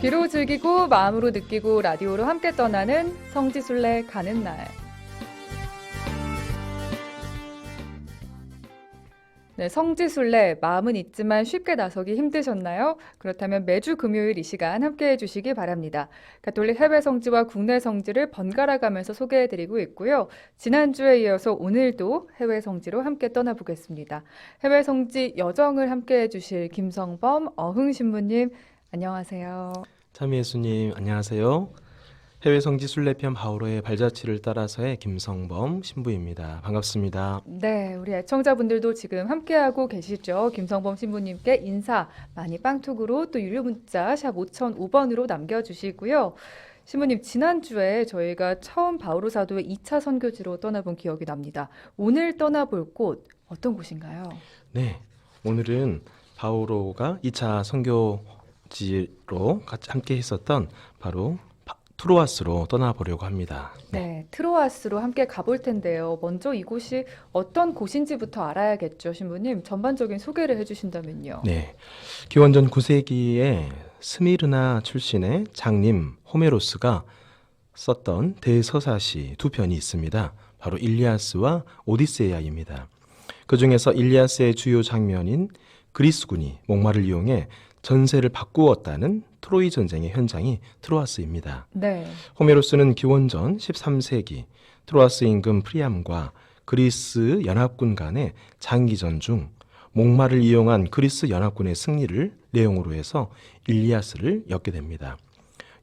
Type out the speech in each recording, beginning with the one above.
귀로 즐기고 마음으로 느끼고 라디오로 함께 떠나는 성지순례 가는 날. 네, 성지순례 마음은 있지만 쉽게 나서기 힘드셨나요? 그렇다면 매주 금요일 이 시간 함께해 주시기 바랍니다. 가톨릭 해외 성지와 국내 성지를 번갈아 가면서 소개해드리고 있고요. 지난주에 이어서 오늘도 해외 성지로 함께 떠나보겠습니다. 해외 성지 여정을 함께해 주실 김성범 어흥신부님, 안녕하세요. 참여 예수님 안녕하세요. 해외 성지 순례편 바오로의 발자취를 따라서의 김성범 신부입니다. 반갑습니다. 네, 우리 애청자분들도 지금 함께하고 계시죠. 김성범 신부님께 인사 많이 빵톡으로 또 유료 문자 샵 5005번으로 남겨주시고요. 신부님, 지난주에 저희가 처음 바오로 사도의 2차 선교지로 떠나본 기억이 납니다. 오늘 떠나볼 곳 어떤 곳인가요? 네, 오늘은 바오로가 2차 선교지로 같이 함께 했었던 바로 트로아스로 떠나보려고 합니다. 네, 트로아스로 함께 가볼 텐데요. 먼저 이곳이 어떤 곳인지부터 알아야겠죠, 신부님. 전반적인 소개를 해주신다면요. 네, 기원전 9세기에 스미르나 출신의 장님 호메로스가 썼던 대서사시 두 편이 있습니다. 바로 일리아스와 오디세이아입니다. 그 중에서 일리아스의 주요 장면인 그리스군이 목마를 이용해 전세를 바꾸었다는 트로이 전쟁의 현장이 트로아스입니다. 네. 호메로스는 기원전 13세기 트로아스 임금 프리암과 그리스 연합군 간의 장기전 중 목마를 이용한 그리스 연합군의 승리를 내용으로 해서 일리아스를 엮게 됩니다.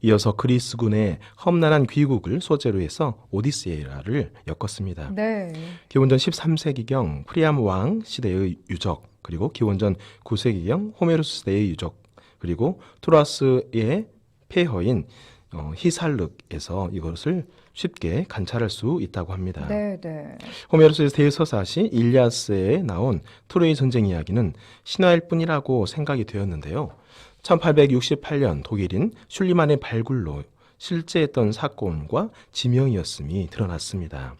이어서 그리스군의 험난한 귀국을 소재로 해서 오디세이아를 엮었습니다. 네. 기원전 13세기경 프리암 왕 시대의 유적, 그리고 기원전 9세기경 호메로스 시대의 유적, 그리고 트로아스의 폐허인 히살륵에서 이것을 쉽게 관찰할 수 있다고 합니다. 네, 네. 호메로스의 대서사시 일리아스에 나온 트로이 전쟁 이야기는 신화일 뿐이라고 생각이 되었는데요. 1868년 독일인 슐리만의 발굴로 실제했던 사건과 지명이었음이 드러났습니다.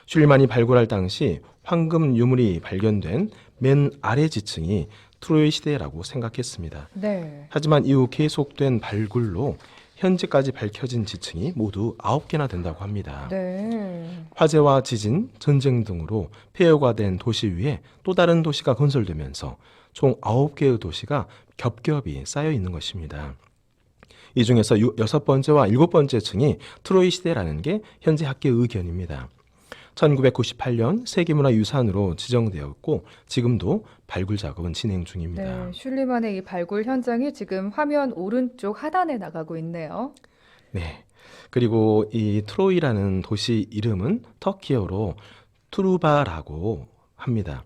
슐리만이 발굴할 당시 황금 유물이 발견된 맨 아래 지층이 트로이 시대라고 생각했습니다. 네. 하지만 이후 계속된 발굴로 현재까지 밝혀진 지층이 모두 9개나 된다고 합니다. 네. 화재와 지진, 전쟁 등으로 폐허가 된 도시 위에 또 다른 도시가 건설되면서 총 9개의 도시가 겹겹이 쌓여 있는 것입니다. 이 중에서 6번째와 7번째 층이 트로이 시대라는 게 현재 학계의 의견입니다. 1998년 세계문화유산으로 지정되었고 지금도 발굴 작업은 진행 중입니다. 네, 슐리만의 이 발굴 현장이 지금 화면 오른쪽 하단에 나가고 있네요. 네. 그리고 이 트로이라는 도시 이름은 터키어로 투루바라고 합니다.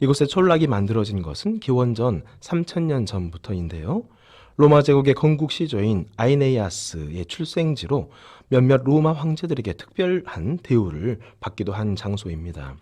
이곳에 촌락이 만들어진 것은 기원전 3000년 전부터인데요. 로마 제국의 건국 시조인 아이네이아스의 출생지로 몇몇 로마 황제들에게 특별한 대우를 받기도 한 장소입니다.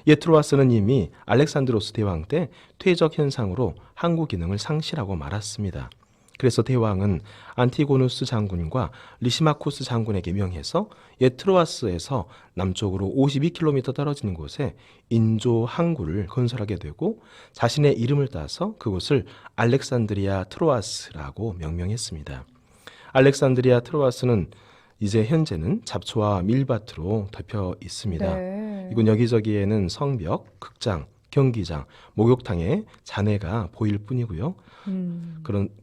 트로아스는 이미 알렉산드로스 대왕 때 퇴적 현상으로 항구 기능을 상실하고 말았습니다. 그래서 대왕은 안티고누스 장군과 리시마코스 장군에게 명해서 트로아스에서 남쪽으로 52km 떨어진 곳에 인조 항구를 건설하게 되고 자신의 이름을 따서 그곳을 알렉산드리아 트로아스라고 명명했습니다. 알렉산드리아 트로아스는 이제 현재는 잡초와 밀밭으로 덮여 있습니다. 네. 이곳 여기저기에는 성벽, 극장, 경기장, 목욕탕에 잔해가 보일 뿐이고요.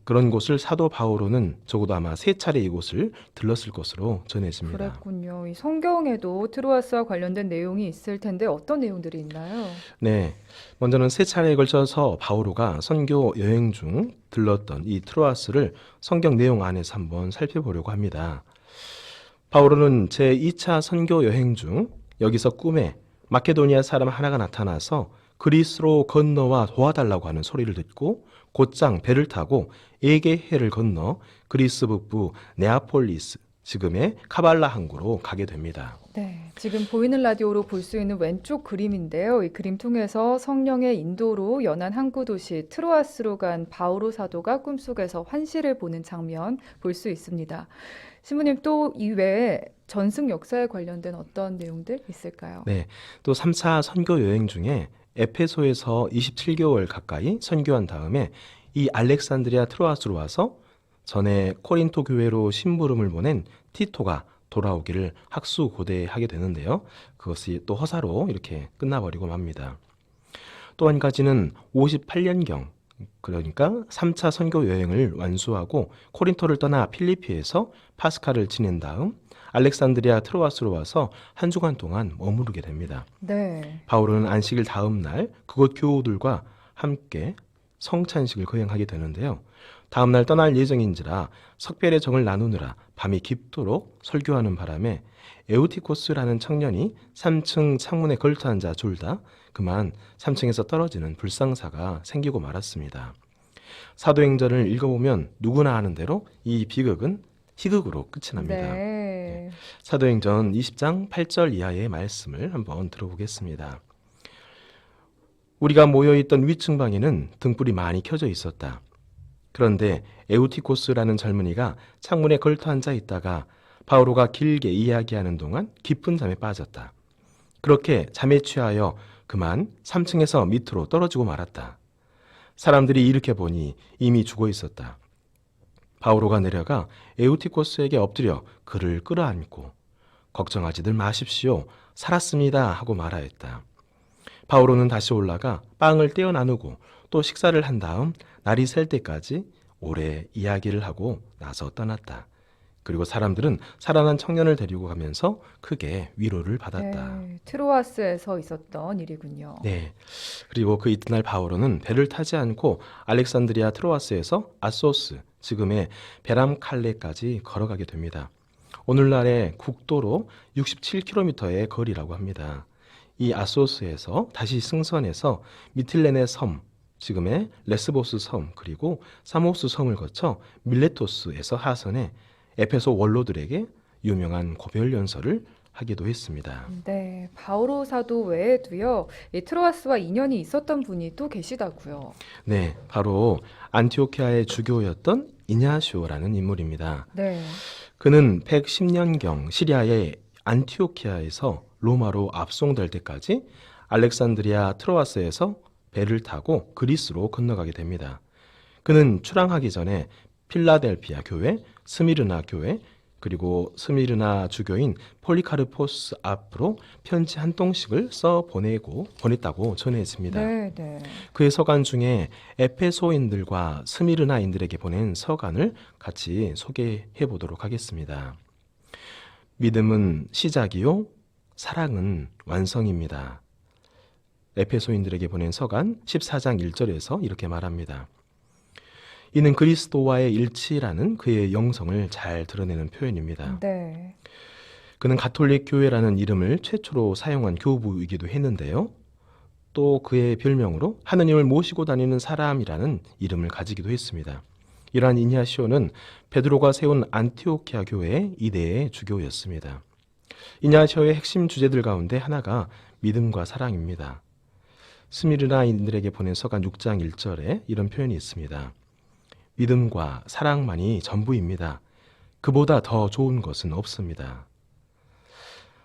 그런 곳을 사도 바오로는 적어도 아마 3차례 이곳을 들렀을 것으로 전해집니다. 그랬군요. 이 성경에도 트로아스와 관련된 내용이 있을 텐데 어떤 내용들이 있나요? 네, 먼저는 3차례에 걸쳐서 바오로가 선교 여행 중 들렀던 이 트로아스를 성경 내용 안에서 한번 살펴보려고 합니다. 바오로는 제2차 선교 여행 중 여기서 꿈에 마케도니아 사람 하나가 나타나서 그리스로 건너와 도와달라고 하는 소리를 듣고 곧장 배를 타고 에게해를 건너 그리스 북부 네아폴리스, 지금의 카발라 항구로 가게 됩니다. 네, 지금 보이는 라디오로 볼 수 있는 왼쪽 그림인데요. 이 그림 통해서 성령의 인도로 연안 항구 도시 트로아스로 간 바오로 사도가 꿈속에서 환시를 보는 장면 볼 수 있습니다. 신부님, 또 이외에 전승 역사에 관련된 어떤 내용들 있을까요? 네, 또 3차 선교 여행 중에 에페소에서 27개월 가까이 선교한 다음에 이 알렉산드리아 트로아스로 와서 전에 코린토 교회로 심부름을 보낸 티토가 돌아오기를 학수고대하게 되는데요. 그것이 또 허사로 이렇게 끝나버리고 맙니다. 또 한 가지는 58년경, 그러니까 3차 선교 여행을 완수하고 코린토를 떠나 필리피에서 파스카를 지낸 다음 알렉산드리아 트로아스로 와서 한 주간 동안 머무르게 됩니다. 네. 바울은 안식일 다음 날 그곳 교우들과 함께 성찬식을 거행하게 되는데요. 다음 날 떠날 예정인지라 석별의 정을 나누느라 밤이 깊도록 설교하는 바람에 에우티코스라는 청년이 3층 창문에 걸터 앉아 졸다 그만 3층에서 떨어지는 불상사가 생기고 말았습니다. 사도행전을 읽어보면 누구나 아는 대로 이 비극은 희극으로 끝이 납니다. 네. 사도행전 20장 8절 이하의 말씀을 한번 들어보겠습니다. 우리가 모여있던 위층 방에는 등불이 많이 켜져 있었다. 그런데 에우티코스라는 젊은이가 창문에 걸터 앉아 있다가 바오로가 길게 이야기하는 동안 깊은 잠에 빠졌다. 그렇게 잠에 취하여 그만 3층에서 밑으로 떨어지고 말았다. 사람들이 일으켜 보니 이미 죽어 있었다. 바오로가 내려가 에우티코스에게 엎드려 그를 끌어안고 걱정하지들 마십시오. 살았습니다 하고 말하였다. 바오로는 다시 올라가 빵을 떼어 나누고 또 식사를 한 다음 날이 셀 때까지 오래 이야기를 하고 나서 떠났다. 그리고 사람들은 살아난 청년을 데리고 가면서 크게 위로를 받았다. 네. 트로아스에서 있었던 일이군요. 네. 그리고 그 이튿날 바오로는 배를 타지 않고 알렉산드리아 트로아스에서 아소스, 지금의 베람칼레까지 걸어가게 됩니다. 오늘날의 국도로 67km의 거리라고 합니다. 이 아소스에서 다시 승선해서 미틸레네 섬, 지금의 레스보스 섬, 그리고 사모스 섬을 거쳐 밀레토스에서 하선해 에페소 원로들에게 유명한 고별 연설을 하기도 했습니다. 네. 바오로 사도 외에도요, 이 트로아스와 인연이 있었던 분이 또 계시다고요. 네, 바로 안티오키아의 주교였던 이냐시오라는 인물입니다. 네. 그는 110년경 시리아의 안티오키아에서 로마로 압송될 때까지 알렉산드리아 트로아스에서 배를 타고 그리스로 건너가게 됩니다. 그는 출항하기 전에 필라델피아 교회, 스미르나 교회, 그리고 스미르나 주교인 폴리카르포스 앞으로 편지 한 통씩을 보냈다고 전해집니다. 네, 네. 그의 서간 중에 에페소인들과 스미르나인들에게 보낸 서간을 같이 소개해 보도록 하겠습니다. 믿음은 시작이요, 사랑은 완성입니다. 에페소인들에게 보낸 서간 14장 1절에서 이렇게 말합니다. 이는 그리스도와의 일치라는 그의 영성을 잘 드러내는 표현입니다. 네. 그는 가톨릭 교회라는 이름을 최초로 사용한 교부이기도 했는데요. 또 그의 별명으로 하느님을 모시고 다니는 사람이라는 이름을 가지기도 했습니다. 이러한 이냐시오는 베드로가 세운 안티오키아 교회의 이대의 주교였습니다. 이냐시오의 핵심 주제들 가운데 하나가 믿음과 사랑입니다. 스미르나인들에게 보낸 서간 6장 1절에 이런 표현이 있습니다. 믿음과 사랑만이 전부입니다. 그보다 더 좋은 것은 없습니다.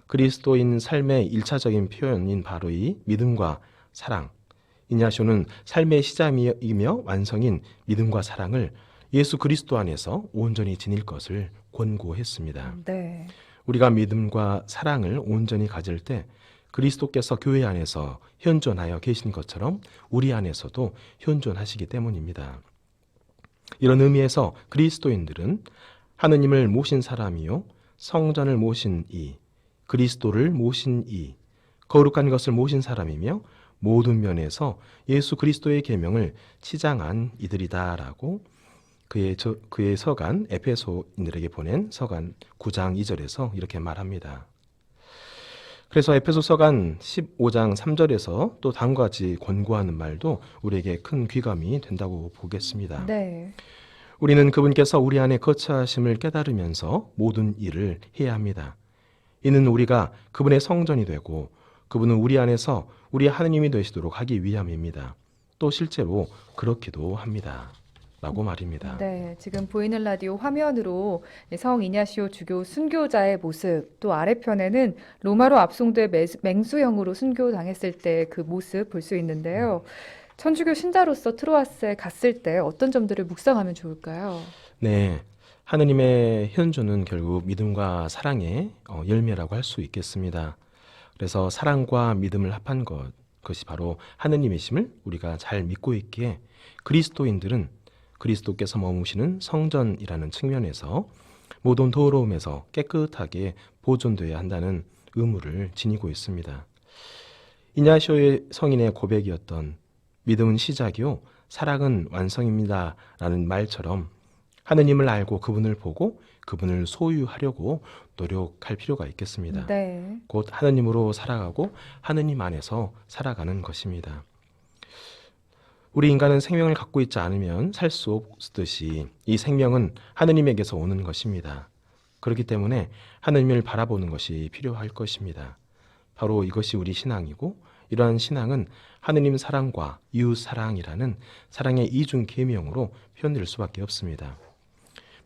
그리스도인 삶의 1차적인 표현인 바로 이 믿음과 사랑. 이냐시오는 삶의 시작이며 완성인 믿음과 사랑을 예수 그리스도 안에서 온전히 지닐 것을 권고했습니다. 네. 우리가 믿음과 사랑을 온전히 가질 때 그리스도께서 교회 안에서 현존하여 계신 것처럼 우리 안에서도 현존하시기 때문입니다. 이런 의미에서 그리스도인들은 하느님을 모신 사람이요, 성전을 모신 이, 그리스도를 모신 이, 거룩한 것을 모신 사람이며 모든 면에서 예수 그리스도의 계명을 치장한 이들이다라고 그의 서간 에페소인들에게 보낸 서간 9장 2절에서 이렇게 말합니다. 그래서 에페소 서간 15장 3절에서 또 다음과 같이 권고하는 말도 우리에게 큰 귀감이 된다고 보겠습니다. 네. 우리는 그분께서 우리 안에 거처하심을 깨달으면서 모든 일을 해야 합니다. 이는 우리가 그분의 성전이 되고 그분은 우리 안에서 우리 하느님이 되시도록 하기 위함입니다. 또 실제로 그렇기도 합니다. 라고 말입니다. 네, 지금 보이는 라디오 화면으로 성 이냐시오 주교 순교자의 모습, 또 아래편에는 로마로 압송돼 맹수형으로 순교당했을 때 그 모습 볼 수 있는데요. 천주교 신자로서 트로아스에 갔을 때 어떤 점들을 묵상하면 좋을까요? 네, 하느님의 현주는 결국 믿음과 사랑의 열매라고 할 수 있겠습니다. 그래서 사랑과 믿음을 합한 그것이 바로 하느님이심을 우리가 잘 믿고 있기에 그리스도인들은 그리스도께서 머무시는 성전이라는 측면에서 모든 더러움에서 깨끗하게 보존되어야 한다는 의무를 지니고 있습니다. 이냐시오의 성인의 고백이었던 믿음은 시작이요 사랑은 완성입니다 라는 말처럼 하느님을 알고 그분을 보고 그분을 소유하려고 노력할 필요가 있겠습니다. 네. 곧 하느님으로 살아가고 하느님 안에서 살아가는 것입니다. 우리 인간은 생명을 갖고 있지 않으면 살 수 없듯이 이 생명은 하느님에게서 오는 것입니다. 그렇기 때문에 하느님을 바라보는 것이 필요할 것입니다. 바로 이것이 우리 신앙이고 이러한 신앙은 하느님 사랑과 이웃 사랑이라는 사랑의 이중 계명으로 표현될 수밖에 없습니다.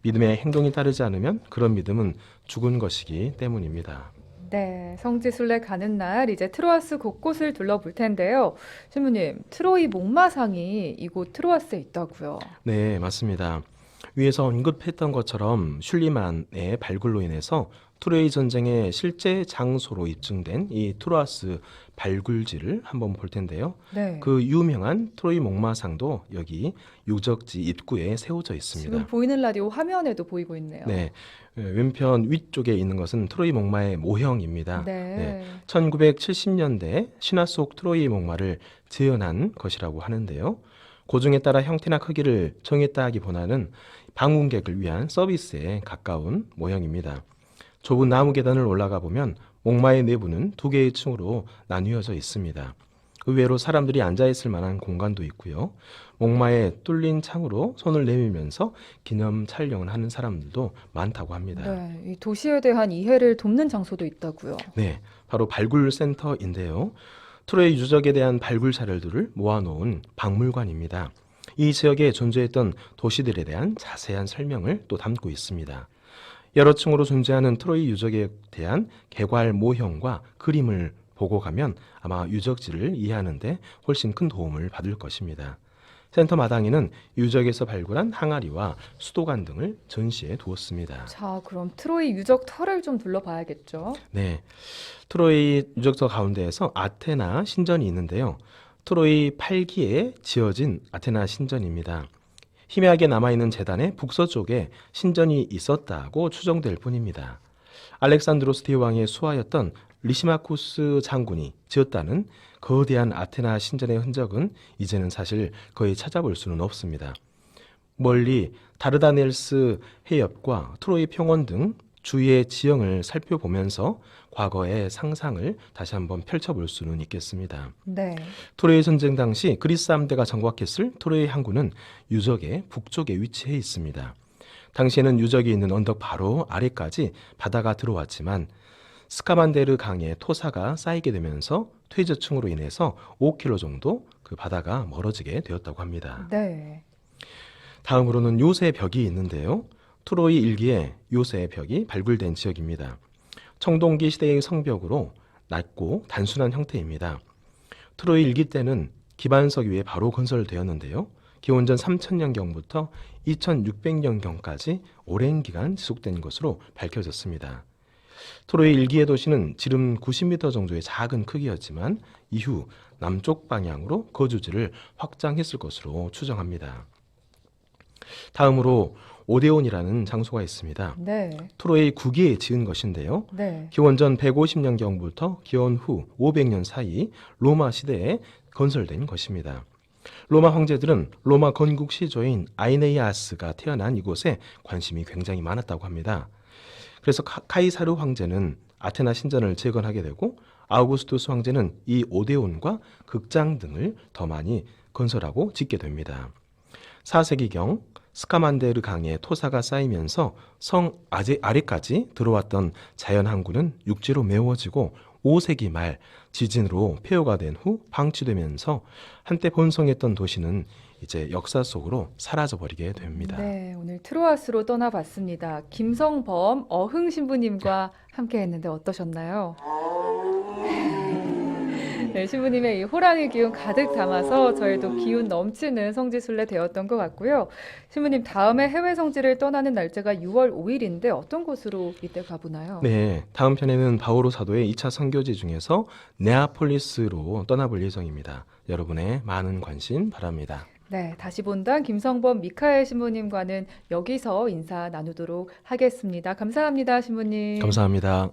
믿음의 행동이 따르지 않으면 그런 믿음은 죽은 것이기 때문입니다. 네, 성지순례 가는 날 이제 트로아스 곳곳을 둘러볼 텐데요. 신부님, 트로이 목마상이 이곳 트로아스에 있다고요. 네, 맞습니다. 위에서 언급했던 것처럼 슐리만의 발굴로 인해서 트로이 전쟁의 실제 장소로 입증된 이 트로아스 발굴지를 한번 볼 텐데요. 네. 그 유명한 트로이 목마상도 여기 유적지 입구에 세워져 있습니다. 지금 보이는 라디오 화면에도 보이고 있네요. 네, 왼편 위쪽에 있는 것은 트로이 목마의 모형입니다. 네. 1970년대 신화 속 트로이 목마를 재현한 것이라고 하는데요. 고증에 따라 형태나 크기를 정했다 하기보다는 방문객을 위한 서비스에 가까운 모형입니다. 좁은 나무 계단을 올라가 보면 목마의 내부는 두 개의 층으로 나뉘어져 있습니다. 의외로 사람들이 앉아있을 만한 공간도 있고요. 목마에 뚫린 창으로 손을 내밀면서 기념 촬영을 하는 사람들도 많다고 합니다. 네, 이 도시에 대한 이해를 돕는 장소도 있다고요. 네, 바로 발굴센터인데요. 트로이 유적에 대한 발굴 자료들을 모아놓은 박물관입니다. 이 지역에 존재했던 도시들에 대한 자세한 설명을 또 담고 있습니다. 여러 층으로 존재하는 트로이 유적에 대한 개괄 모형과 그림을 보고 가면 아마 유적지를 이해하는 데 훨씬 큰 도움을 받을 것입니다. 센터 마당에는 유적에서 발굴한 항아리와 수도관 등을 전시해 두었습니다. 자, 그럼 트로이 유적터를 좀 둘러봐야겠죠. 네, 트로이 유적서 가운데에서 아테나 신전이 있는데요. 트로이 8기에 지어진 아테나 신전입니다. 희미하게 남아있는 재단의 북서쪽에 신전이 있었다고 추정될 뿐입니다. 알렉산드로스 대왕의 수하였던 리시마쿠스 장군이 지었다는 거대한 아테나 신전의 흔적은 이제는 사실 거의 찾아볼 수는 없습니다. 멀리 다르다넬스 해협과 트로이 평원 등 주위의 지형을 살펴보면서 과거의 상상을 다시 한번 펼쳐볼 수는 있겠습니다. 네. 트로이 전쟁 당시 그리스 함대가 정박했을 트로이 항구는 유적의 북쪽에 위치해 있습니다. 당시에는 유적이 있는 언덕 바로 아래까지 바다가 들어왔지만 스카만데르 강에 토사가 쌓이게 되면서 퇴저층으로 인해서 5km 정도 그 바다가 멀어지게 되었다고 합니다. 네. 다음으로는 요새 벽이 있는데요. 트로이 일기에 요새 벽이 발굴된 지역입니다. 청동기 시대의 성벽으로 낮고 단순한 형태입니다. 트로이 일기 때는 기반석 위에 바로 건설되었는데요. 기원전 3000년경부터 2600년경까지 오랜 기간 지속된 것으로 밝혀졌습니다. 트로이 일기의 도시는 지름 90m 정도의 작은 크기였지만 이후 남쪽 방향으로 거주지를 확장했을 것으로 추정합니다. 다음으로 오데온이라는 장소가 있습니다. 네. 트로이 9기에 지은 것인데요. 네. 기원전 150년경부터 기원 후 500년 사이 로마 시대에 건설된 것입니다. 로마 황제들은 로마 건국 시조인 아이네이아스가 태어난 이곳에 관심이 굉장히 많았다고 합니다. 그래서 카이사르 황제는 아테나 신전을 재건하게 되고 아우구스투스 황제는 이 오데온과 극장 등을 더 많이 건설하고 짓게 됩니다. 4세기경 스카만데르 강에 토사가 쌓이면서 성 아래까지 들어왔던 자연 항구는 육지로 메워지고 5세기 말 지진으로 폐허가 된 후 방치되면서 한때 번성했던 도시는 이제 역사 속으로 사라져버리게 됩니다. 네, 오늘 트로아스로 떠나봤습니다. 김성범 어흥 신부님과 함께 했는데 어떠셨나요? 네, 신부님의 이 호랑이 기운 가득 담아서 저희도 기운 넘치는 성지순례 되었던 것 같고요. 신부님 다음에 해외 성지를 떠나는 날짜가 6월 5일인데 어떤 곳으로 이때 가보나요? 네, 다음 편에는 바오로 사도의 2차 선교지 중에서 네아폴리스로 떠나볼 예정입니다. 여러분의 많은 관심 바랍니다. 네, 다시 본당 김성범 미카엘 신부님과는 여기서 인사 나누도록 하겠습니다. 감사합니다, 신부님. 감사합니다.